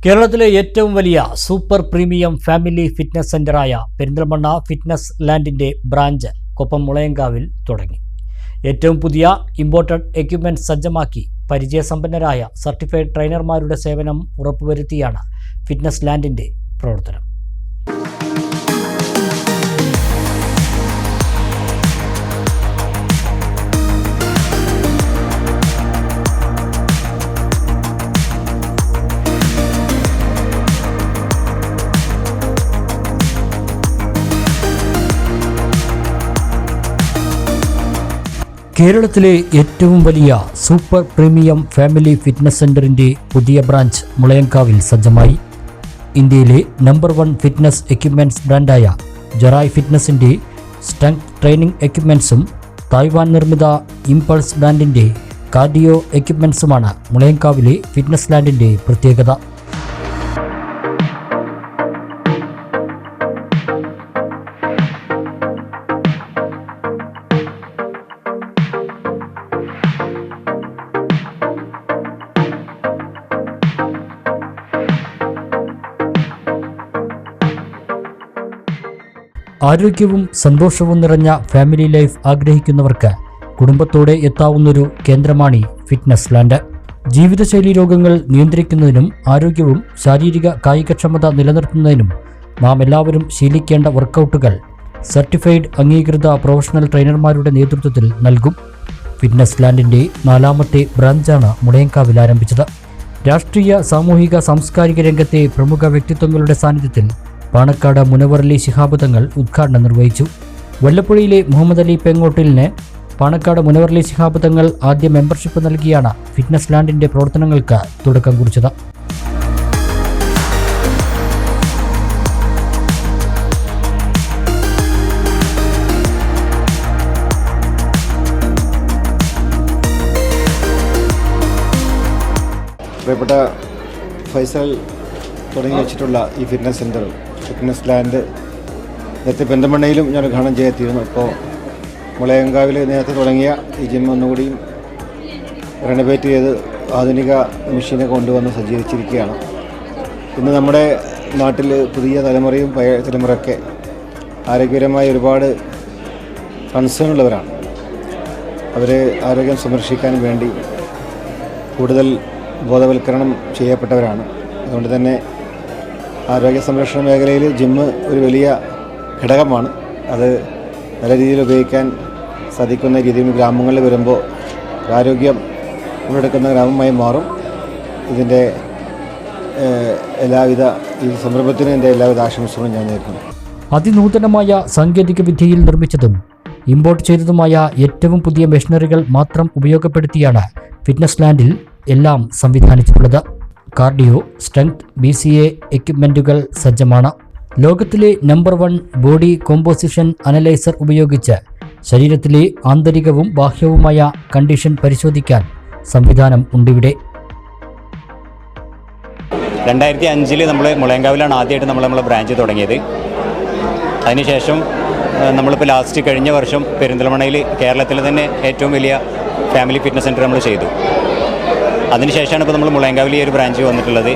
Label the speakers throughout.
Speaker 1: കേരളത്തിലെ ഏറ്റവും വലിയ സൂപ്പർ പ്രീമിയം ഫാമിലി ഫിറ്റ്നസ് സെന്ററായ പെരിന്തൽമണ്ണ ഫിറ്റ്നസ് ലാൻഡിന്റെ ബ്രാഞ്ച് കൊപ്പം മുളയങ്കാവിൽ തുടങ്ങി. ഏറ്റവും പുതിയ ഇമ്പോർട്ടഡ് എക്യുപ്മെന്റ് സജ്ജമാക്കി പരിചയസമ്പന്നരായ സർട്ടിഫൈഡ് ട്രെയിനർമാരുടെ സേവനം ഉറപ്പുവരുത്തിയാണ് ഫിറ്റ്നസ് ലാൻഡിന്റെ പ്രവർത്തനം. കേരളത്തിലെ ഏറ്റവും വലിയ സൂപ്പർ പ്രീമിയം ഫാമിലി ഫിറ്റ്നസ് സെന്ററിന്റെ പുതിയ ബ്രാഞ്ച് മുളയങ്കാവിൽ സജ്ജമായി. ഇന്ത്യയിലെ നമ്പർ 1 ഫിറ്റ്നസ് എക്യുപ്മെന്റ്സ് ബ്രാൻഡായ ജെറായ് ഫിറ്റ്നസിന്റെ സ്ട്രെങ്ത് ട്രെയിനിങ് എക്യുപ്മെന്റ്സും തായ്വാൻ നിർമ്മിത ഇംപൾസ് ബ്രാൻഡിന്റെ കാർഡിയോ എക്യുപ്മെന്റ്സുമാണ് മുളയങ്കാവിലെ ഫിറ്റ്നസ് ലാൻഡിന്റെ പ്രത്യേകത. ആരോഗ്യവും സന്തോഷവും നിറഞ്ഞ ഫാമിലി ലൈഫ് ആഗ്രഹിക്കുന്നവർക്ക് കുടുംബത്തോടെ എത്താവുന്നൊരു കേന്ദ്രമാണ് ഫിറ്റ്നസ് ലാൻഡ്. ജീവിതശൈലി രോഗങ്ങൾ നിയന്ത്രിക്കുന്നതിനും ആരോഗ്യവും ശാരീരിക കായികക്ഷമത നിലനിർത്തുന്നതിനും നാം എല്ലാവരും ശീലിക്കേണ്ട വർക്കൗട്ടുകൾ സർട്ടിഫൈഡ് അംഗീകൃത പ്രൊഫഷണൽ ട്രെയിനർമാരുടെ നേതൃത്വത്തിൽ നൽകും. ഫിറ്റ്നസ് ലാൻഡിന്റെ 4ാമത്തെ ബ്രാഞ്ചാണ് മുളയങ്കാവിൽ ആരംഭിച്ചത്. രാഷ്ട്രീയ, സാമൂഹിക, സാംസ്കാരിക രംഗത്തെ പ്രമുഖ വ്യക്തിത്വങ്ങളുടെ സാന്നിധ്യത്തിൽ പാണക്കാട് മുനവർ അലി ശിഹാബ് തങ്ങൾ ഉദ്ഘാടനം നിർവഹിച്ചു. വല്ലപ്പുഴയിലെ മുഹമ്മദ് അലി പെങ്ങോട്ടിലിന് പാണക്കാട് മുനവർ അലി ശിഹാബ് തങ്ങൾ ആദ്യ മെമ്പർഷിപ്പ് നൽകിയാണ് ഫിറ്റ്നസ് ലാൻഡിന്റെ പ്രവർത്തനങ്ങൾക്ക് തുടക്കം കുറിച്ചത്.
Speaker 2: പ്രിയപ്പെട്ട ഫൈസൽ തുടങ്ങി വെച്ചിട്ടുള്ള ഈ ഫിറ്റ്നസ് ലാൻഡ് നേരത്തെ പെരിന്തൽമണ്ണയിലും ഞാൻ ഉദ്ഘാടനം ചെയ്തെത്തിയിരുന്നു. ഇപ്പോൾ മുളയങ്കാവിൽ നേരത്തെ തുടങ്ങിയ ഈ ജിം ഒന്നുകൂടിയും റെനോവേറ്റ് ചെയ്ത് ആധുനിക മെഷീനെ കൊണ്ടുവന്ന് സജ്ജീകരിച്ചിരിക്കുകയാണ്. ഇന്ന് നമ്മുടെ നാട്ടിൽ പുതിയ തലമുറയും പഴയ തലമുറയൊക്കെ ആരോഗ്യപരമായ ഒരുപാട് കൺസേൺ ഉള്ളവരാണ്. അവർ ആരോഗ്യം സംരക്ഷിക്കാൻ വേണ്ടി കൂടുതൽ ബോധവൽക്കരണം ചെയ്യപ്പെട്ടവരാണ്. അതുകൊണ്ട് തന്നെ ആരോഗ്യ സംരക്ഷണ മേഖലയിൽ ജിമ്മ് ഒരു വലിയ ഘടകമാണ്. അത് നല്ല രീതിയിൽ ഉപയോഗിക്കാൻ സാധിക്കുന്ന രീതിയിൽ ഗ്രാമങ്ങളിൽ വരുമ്പോൾ ആരോഗ്യം ഉള്ളെടുക്കുന്ന ഗ്രാമമായി മാറും. ഇതിൻ്റെ ഈ സംരംഭത്തിന് എൻ്റെ എല്ലാവിധ ആശംസകളും ഞാൻ നേരിടുന്നു.
Speaker 1: അതിനൂതനമായ സാങ്കേതിക വിദ്യയിൽ നിർമ്മിച്ചതും ഇമ്പോർട്ട് ചെയ്തതുമായ ഏറ്റവും പുതിയ മെഷീനറികൾ മാത്രം ഉപയോഗപ്പെടുത്തിയാണ് ഫിറ്റ്നസ് ലാൻഡിൽ എല്ലാം സംവിധാനിച്ചിട്ടുള്ളത്. കാർഡിയോ, സ്ട്രെങ്ത്, BCA എക്യുപ്മെന്റുകൾ സജ്ജമാണ്. ലോകത്തിലെ നമ്പർ 1 ബോഡി കോമ്പോസിഷൻ അനലൈസർ ഉപയോഗിച്ച് ശരീരത്തിലെ ആന്തരികവും ബാഹ്യവുമായ കണ്ടീഷൻ പരിശോധിക്കാൻ സംവിധാനം ഉണ്ടിവിടെ.
Speaker 3: 2005 നമ്മൾ മുളയങ്കാവിലാണ് ആദ്യമായിട്ട് നമ്മളെ ബ്രാഞ്ച് തുടങ്ങിയത്. അതിനുശേഷം നമ്മളിപ്പോൾ ലാസ്റ്റ് കഴിഞ്ഞ വർഷം പെരിന്തൽമണ്ണയിൽ കേരളത്തിൽ തന്നെ ഏറ്റവും വലിയ ഫാമിലി ഫിറ്റ്നസ് സെൻറ്റർ നമ്മൾ ചെയ്തു. അതിനുശേഷമാണ് ഇപ്പോൾ നമ്മൾ മുളയങ്കാവിൽ ഈ ഒരു ബ്രാഞ്ച് വന്നിട്ടുള്ളത്.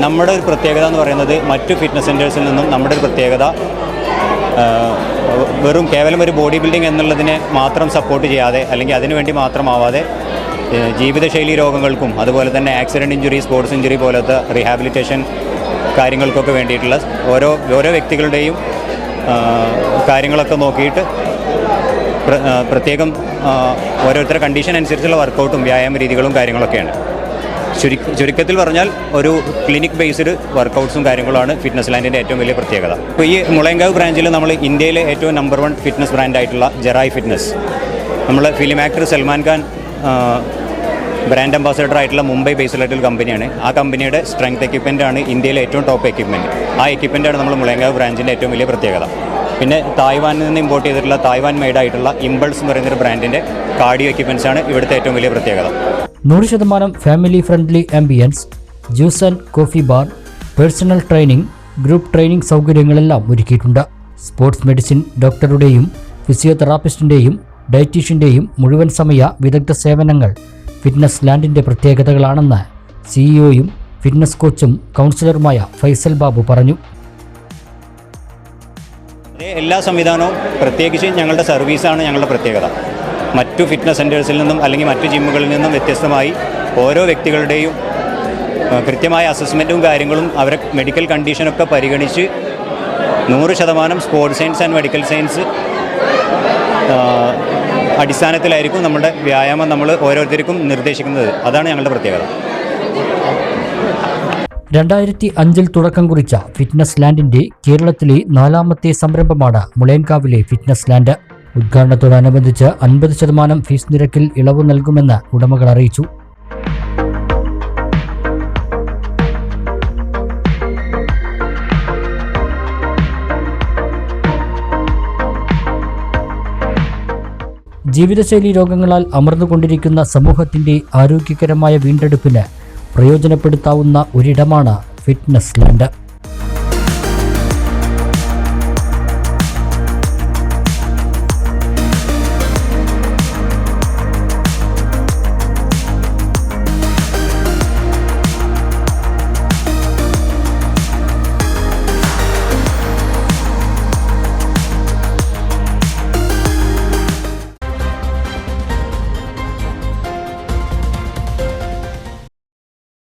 Speaker 3: നമ്മുടെ ഒരു പ്രത്യേകത എന്ന് പറയുന്നത് മറ്റു ഫിറ്റ്നസ് സെൻറ്റേഴ്സിൽ നിന്നും നമ്മുടെ ഒരു പ്രത്യേകത കേവലം ഒരു ബോഡി ബിൽഡിംഗ് എന്നുള്ളതിനെ മാത്രം സപ്പോർട്ട് ചെയ്യാതെ അല്ലെങ്കിൽ അതിനുവേണ്ടി മാത്രമാവാതെ ജീവിതശൈലി രോഗങ്ങൾക്കും അതുപോലെ തന്നെ ആക്സിഡൻറ്റ് ഇഞ്ചുറി, സ്പോർട്സ് ഇഞ്ചുറി പോലത്തെ റീഹാബിലിറ്റേഷൻ കാര്യങ്ങൾക്കൊക്കെ വേണ്ടിയിട്ടുള്ള ഓരോ വ്യക്തികളുടെയും കാര്യങ്ങളൊക്കെ നോക്കിയിട്ട് പ്രത്യേകം ഓരോരുത്തരുടെ കണ്ടീഷൻ അനുസരിച്ചുള്ള വർക്കൗട്ടും വ്യായാമ രീതികളും കാര്യങ്ങളൊക്കെയാണ്. ചുരുക്കത്തിൽ പറഞ്ഞാൽ ഒരു ക്ലിനിക് ബേസ്ഡ് വർക്കൗട്ട്സും കാര്യങ്ങളാണ് ഫിറ്റ്നസ് ലാൻഡിൻ്റെ ഏറ്റവും വലിയ പ്രത്യേകത. ഇപ്പോൾ ഈ മുളയങ്കാവ് ബ്രാഞ്ചിൽ നമ്മൾ ഇന്ത്യയിലെ ഏറ്റവും നമ്പർ 1 ഫിറ്റ്നസ് ബ്രാൻഡായിട്ടുള്ള ജെറായ് ഫിറ്റ്നസ്, നമ്മൾ film actor Salman Khan brand ambassador ആയിട്ടുള്ള മുംബൈ ബേസ്ഡ് ആയിട്ടുള്ള കമ്പനിയാണ്. ആ കമ്പനിയുടെ സ്ട്രെങ്ത് എക്യുപ്മെൻ്റാണ് ഇന്ത്യയിലെ ഏറ്റവും ടോപ്പ് എക്യുപ്മെൻറ്റ്. ആ എക്യുപ്മെൻ്റാണ് നമ്മൾ മുളയങ്കാവ് ബ്രാഞ്ചിൻ്റെ ഏറ്റവും വലിയ പ്രത്യേകത. പിന്നെ തായ്വാനിൽ നിന്ന് ഇമ്പോർട്ട് ചെയ്തിട്ടുള്ള തായ്വാൻ മെയ്ഡായിട്ടുള്ള ഇംപൾസ് എന്ന് പറയുന്നൊരു ബ്രാൻഡിൻ്റെ കാർഡിയോ എക്യുപ്മെൻറ്റ്സാണ് ഇവിടുത്തെ ഏറ്റവും വലിയ പ്രത്യേകത.
Speaker 1: 100% family friendly ambience, juice and coffee bar, personal training, group training സൗകര്യങ്ങളെല്ലാം ഒരുക്കിയിട്ടുണ്ട്. സ്പോർട്സ് മെഡിസിൻ ഡോക്ടറുടെയും ഫിസിയോതെറാപ്പിസ്റ്റിൻ്റെയും ഡയറ്റീഷ്യൻ്റെയും മുഴുവൻ സമയ വിദഗ്ധ സേവനങ്ങൾ ഫിറ്റ്നസ് ലാൻഡിൻ്റെ പ്രത്യേകതകളാണെന്ന് സിഇഒയും ഫിറ്റ്നസ് കോച്ചും കൗൺസിലറുമായ ഫൈസൽ ബാബു പറഞ്ഞു.
Speaker 3: എല്ലാ സംവിധാനവും പ്രത്യേകിച്ച് ഞങ്ങളുടെ സർവീസാണ് ഞങ്ങളുടെ പ്രത്യേകത. മറ്റു ഫിറ്റ്നസ് സെൻറ്റേഴ്സിൽ നിന്നും അല്ലെങ്കിൽ മറ്റു ജിമ്മുകളിൽ നിന്നും വ്യത്യസ്തമായി ഓരോ വ്യക്തികളുടെയും കൃത്യമായ അസസ്മെൻറ്റും കാര്യങ്ങളും അവരെ മെഡിക്കൽ കണ്ടീഷനൊക്കെ പരിഗണിച്ച് 100% sports science and medical science അടിസ്ഥാനത്തിലായിരിക്കും നമ്മുടെ വ്യായാമം നമ്മൾ ഓരോരുത്തർക്കും നിർദ്ദേശിക്കുന്നത്. അതാണ് ഞങ്ങളുടെ പ്രത്യേകത.
Speaker 1: 2005 തുടക്കം കുറിച്ച ഫിറ്റ്നസ് ലാൻഡിന്റെ കേരളത്തിലെ 4ാമത്തെ സംരംഭമാണ് മുളയൻകാവിലെ ഫിറ്റ്നസ് ലാൻഡ്. ഉദ്ഘാടനത്തോടനുബന്ധിച്ച് 50% ഫീസ് നിരക്കിൽ ഇളവ് നൽകുമെന്ന് ഉടമകൾ അറിയിച്ചു. ജീവിതശൈലി രോഗങ്ങളാൽ അമർന്നുകൊണ്ടിരിക്കുന്ന സമൂഹത്തിന്റെ ആരോഗ്യകരമായ വീണ്ടെടുപ്പിന് പ്രയോജനപ്പെടുത്താവുന്ന ഒരിടമാണ് ഫിറ്റ്നസ് ലാൻഡ്.